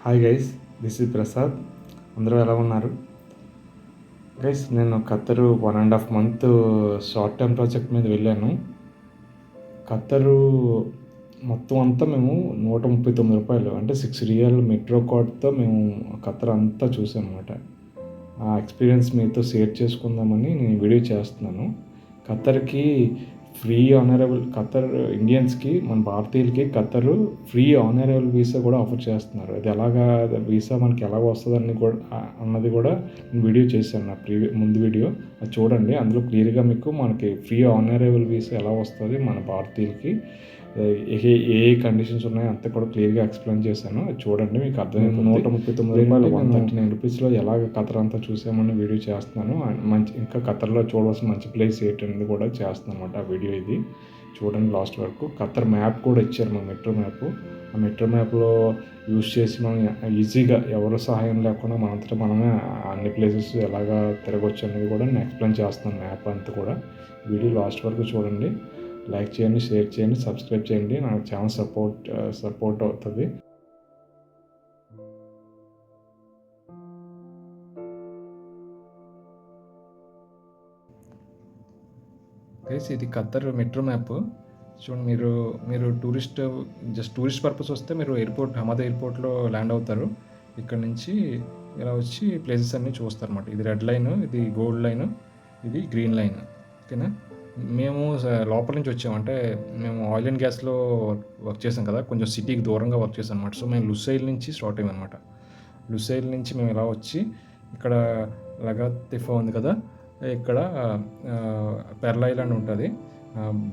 Hi guys, this is Prasad. అందరూ ఎలా ఉన్నారు గైస్? నేను ఖత్తరు 1.5 month షార్ట్ టర్మ్ ప్రాజెక్ట్ మీద వెళ్ళాను. ఖత్తరు మొత్తం అంతా మేము $139 అంటే 6 రియల్ మెట్రో కార్డ్తో మేము ఖత్తర్ అంతా చూసామన్నమాట. ఆ ఎక్స్పీరియన్స్ మీతో షేర్ చేసుకుందామని నేను వీడియో చేస్తున్నాను. ఖత్తర్కి ఖత్తర్ ఇండియన్స్కి, మన భారతీయులకి ఖత్తరు ఫ్రీ ఆనరబుల్ వీసా కూడా ఆఫర్ చేస్తున్నారు. అది ఎలాగా వీసా మనకి ఎలాగ వస్తుందని కూడా అన్నది కూడా నేను వీడియో చేశాను, నా ముందు వీడియో అది చూడండి. అందులో క్లియర్గా మీకు మనకి ఫ్రీ ఆనరబుల్ వీసా ఎలా వస్తుంది మన భారతీయులకి, ఏ కండిషన్స్ ఉన్నాయో అంతా కూడా క్లియర్గా ఎక్స్ప్లెయిన్ చేశాను. అది చూడండి, మీకు అర్థమైంది. $139 $139లో ఎలాగ ఖత్తర్ అంతా చూసామని వీడియో చేస్తున్నాను. ఇంకా ఖత్తర్లో చూడవలసిన మంచి ప్లేస్ ఏంటనేది కూడా చేస్తున్నాను అనమాట వీడియో. ఇది చూడండి లాస్ట్ వరకు. ఖత్తర్ మ్యాప్ కూడా ఇచ్చారు, మన మెట్రో మ్యాప్. ఆ మెట్రో మ్యాప్లో యూజ్ చేసి మనం ఈజీగా ఎవరు సహాయం లేకుండా మనంతటా మనమే అన్ని ప్లేసెస్ ఎలాగా తిరగవచ్చు అనేది కూడా నేను ఎక్స్ప్లెయిన్ చేస్తున్నాను. మ్యాప్ అంతా కూడా వీడియో లాస్ట్ వరకు చూడండి. లైక్ చేయండి, షేర్ చేయండి, సబ్స్క్రైబ్ చేయండి. నాకు ఛానల్ సపోర్ట్ అవుతుంది. గైస్, ఇది ఖత్తర్ మెట్రో మ్యాప్ చూడండి. మీరు టూరిస్ట్ పర్పస్ వస్తే మీరు హమాద్ ఎయిర్పోర్ట్లో ల్యాండ్ అవుతారు. ఇక్కడ నుంచి ఇలా వచ్చి ప్లేసెస్ అన్నీ చూస్తారు అన్నమాట. ఇది రెడ్ లైన్, ఇది గోల్డ్ లైన్, ఇది గ్రీన్ లైన్. ఓకేనా? మేము లోపల నుంచి వచ్చామంటే మేము ఆయిల్ అండ్ గ్యాస్లో వర్క్ చేసాం కదా, కొంచెం సిటీకి దూరంగా వర్క్ చేసాం అనమాట. సో మేము లుసైల్ నుంచి స్టార్ట్ అయ్యామన్నమాట. లుసైల్ నుంచి మేము ఇలా వచ్చి ఇక్కడ లగత్తిఫా ఉంది కదా, ఇక్కడ పెర్ల్ ఐలాండ్ ఉంటుంది.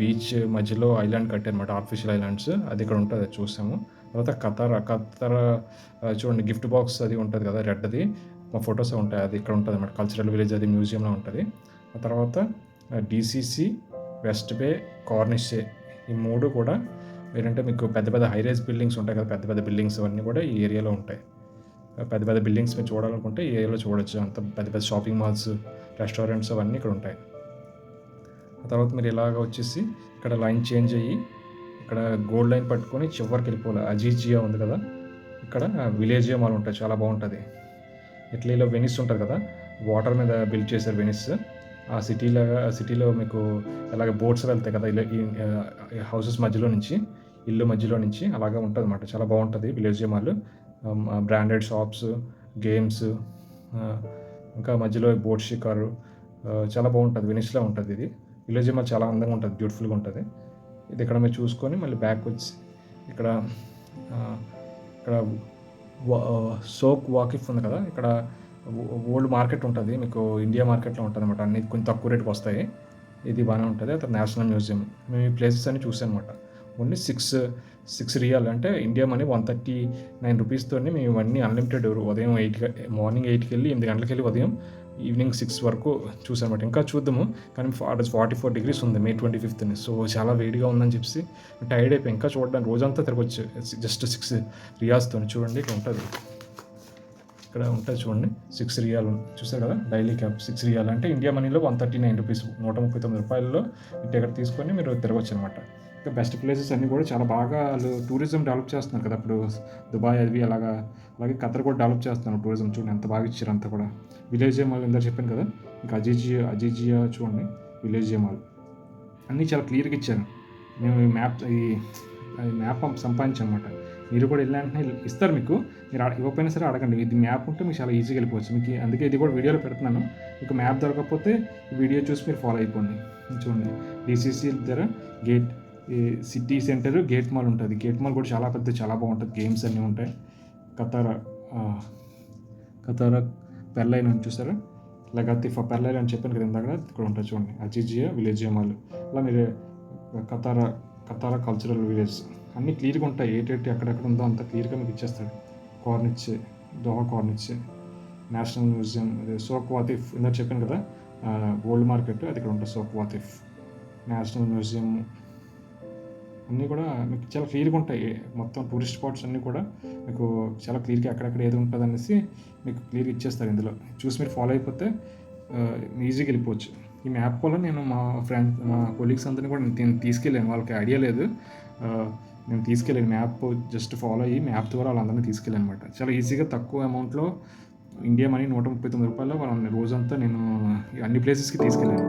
బీచ్ మధ్యలో ఐలాండ్ కట్టారనమాట, ఆర్టిఫిషియల్ ఐలాండ్స్. అది ఇక్కడ ఉంటుంది, అది చూసాము. తర్వాత ఖత్తర్ చూడండి, గిఫ్ట్ బాక్స్ అది ఉంటుంది కదా రెడ్ది, మా ఫొటోస్ ఉంటాయి. అది ఇక్కడ ఉంటుంది అన్నమాట, కల్చరల్ విలేజ్, అది మ్యూజియంలో ఉంటుంది. ఆ తర్వాత డిసిసి, వెస్ట్ బే, కార్నిషే, ఈ మూడు కూడా ఏంటంటే మీకు పెద్ద పెద్ద హైరైజ్ బిల్డింగ్స్ ఉంటాయి కదా, పెద్ద పెద్ద బిల్డింగ్స్ అవన్నీ కూడా ఈ ఏరియాలో ఉంటాయి. పెద్ద పెద్ద బిల్డింగ్స్ మీరు చూడాలనుకుంటే ఈ ఏరియాలో చూడొచ్చు. అంత పెద్ద పెద్ద షాపింగ్ మాల్స్, రెస్టారెంట్స్ అవన్నీ ఇక్కడ ఉంటాయి. ఆ తర్వాత మీరు ఇలాగ వచ్చేసి ఇక్కడ లైన్ చేంజ్ అయ్యి ఇక్కడ గోల్డ్ లైన్ పట్టుకొని చివరికి వెళ్ళిపోవాలి. అజీజియా ఉంది కదా, ఇక్కడ విలేజియా మాల్ ఉంటుంది, చాలా బాగుంటుంది. ఇటలీలో వెనిస్ ఉంటుంది కదా, వాటర్ మీద బిల్డ్ చేశారు వెనిస్. ఆ సిటీలో మీకు ఎలాగ బోట్స్ వెళ్తాయి కదా, ఈ హౌసెస్ మధ్యలో నుంచి, ఇల్లు మధ్యలో నుంచి అలాగా ఉంటుంది అన్నమాట. చాలా బాగుంటుంది విలేజియా మాల్. బ్రాండెడ్ షాప్స్, గేమ్స్, ఇంకా మధ్యలో బోట్ షికారు, చాలా బాగుంటుంది. వెనిస్లో ఉంటుంది ఇది. విలేజ్ మాల్ చాలా అందంగా ఉంటుంది, బ్యూటిఫుల్గా ఉంటుంది. ఇది ఇక్కడ మీరు చూసుకొని మళ్ళీ బ్యాక్ వచ్చి ఇక్కడ సోక్ వాకిఫ్ ఉంది కదా, ఇక్కడ ఓల్డ్ మార్కెట్ ఉంటుంది, మీకు ఇండియా మార్కెట్లో ఉంటుంది అనమాట. అన్ని కొంచెం తక్కువ రేటుకి వస్తాయి. ఇది బాగానే ఉంటుంది. అక్కడ నేషనల్ మ్యూజియం, మేము ఈ ప్లేసెస్ అన్ని చూసాం అనమాట. ఓన్లీ సిక్స్ రియల్ అంటే ఇండియా మనీ $139 మేము ఇవన్నీ అన్లిమిటెడ్. ఉదయం మార్నింగ్ 8కి వెళ్ళి 8 గంటలకు వెళ్ళి ఉదయం ఈవినింగ్ 6 వరకు చూసామన్నమాట. ఇంకా చూద్దాము, కానీ 44 degrees ఉంది మే 25th. సో చాలా వేడిగా ఉందని చెప్పి టైర్డ్ అయిపోయి ఇంకా చూడడానికి రోజంతా తిరగవచ్చు జస్ట్ 6 రియాల్స్తో. చూడండి ఇక్కడ ఉంటుంది, ఇక్కడ ఉంటుంది చూడండి, 6 రియాల్ చూసారు కదా, డైలీ క్యాబ్ 6 రియాల్ అంటే ఇండియా మనీలో $139, $139 టికెట్ తీసుకొని మీరు తిరగవచ్చు అనమాట. ఇంకా బెస్ట్ ప్లేసెస్ అన్నీ కూడా చాలా బాగా వాళ్ళు టూరిజం డెవలప్ చేస్తున్నారు కదా. ఇప్పుడు దుబాయ్ అవి అలాగే ఖత్తర్ కూడా డెవలప్ చేస్తున్నారు టూరిజం. చూడండి ఎంత బాగా ఇచ్చారు అంతా కూడా. విలేజియా మాల్ ఇందాక చెప్పాను కదా, ఇంకా అజీజియా చూడండి, విలేజియా మాల్ అన్నీ చాలా క్లియర్గా ఇచ్చారు. మేము ఈ మ్యాప్ సంపాదించాం అనమాట. మీరు కూడా వెళ్ళాలంటే ఇస్తారు మీకు, మీరు ఇవ్వకపోయినా సరే అడగండి. ఇది మ్యాప్ ఉంటే మీకు చాలా ఈజీగా వెళ్ళిపోవచ్చు. మీకు అందుకే ఇది కూడా వీడియోలో పెడుతున్నాను. మీకు మ్యాప్ దొరకకపోతే ఈ వీడియో చూసి మీరు ఫాలో అయిపోండి. చూడండి, డిసిసి దగ్గర గేట్, ఈ సిటీ సెంటర్ గేట్ మాల్ ఉంటుంది. గేట్ మాల్ కూడా చాలా పెద్ద, చాలా బాగుంటుంది. గేమ్స్ అన్నీ ఉంటాయి. ఖతారా పెర్ల్ ఐలాండ్ చూసారా, లగత్తిఫా పెర్ల్ ఐలాండ్ చెప్పాను కదా ఇందాక, ఇక్కడ ఉంటుంది చూడండి, అజీజియా, విలేజియా మాల్. అలా మీరు ఖతారా కల్చరల్ విలేజ్ అన్నీ క్లియర్గా ఉంటాయి. ఏటేటి ఎక్కడెక్కడ ఉందో అంత క్లియర్గా మీకు ఇచ్చేస్తాడు. దోహా కార్నిచే, నేషనల్ మ్యూజియం, సోక్ వాతిఫ్ ఇందాక చెప్పాను కదా, గోల్డ్ మార్కెట్, అది ఇక్కడ ఉంటుంది. సోక్ వాతిఫ్, నేషనల్ మ్యూజియం అన్నీ కూడా మీకు చాలా క్లియర్గా ఉంటాయి. మొత్తం టూరిస్ట్ స్పాట్స్ అన్నీ కూడా మీకు చాలా క్లియర్గా ఎక్కడెక్కడ ఏది ఉంటుంది అనేసి మీకు క్లియర్గా ఇచ్చేస్తారు. ఇందులో చూసి మీరు ఫాలో అయిపోతే ఈజీగా వెళ్ళిపోవచ్చు. ఈ మ్యాప్ వల్ల నేను మా కొలీగ్స్ అందరినీ కూడా నేను తీసుకెళ్ళాను. వాళ్ళకి ఐడియా లేదు, నేను తీసుకెళ్ళాను. మ్యాప్ జస్ట్ ఫాలో అయ్యి మ్యాప్ ద్వారా వాళ్ళందరిని తీసుకెళ్ళాననమాట. చాలా ఈజీగా తక్కువ అమౌంట్‌లో ఇండియా మనీ రూ. 139 వాళ్ళని రోజంతా నేను అన్ని ప్లేసెస్‌కి తీసుకెళ్ళాను.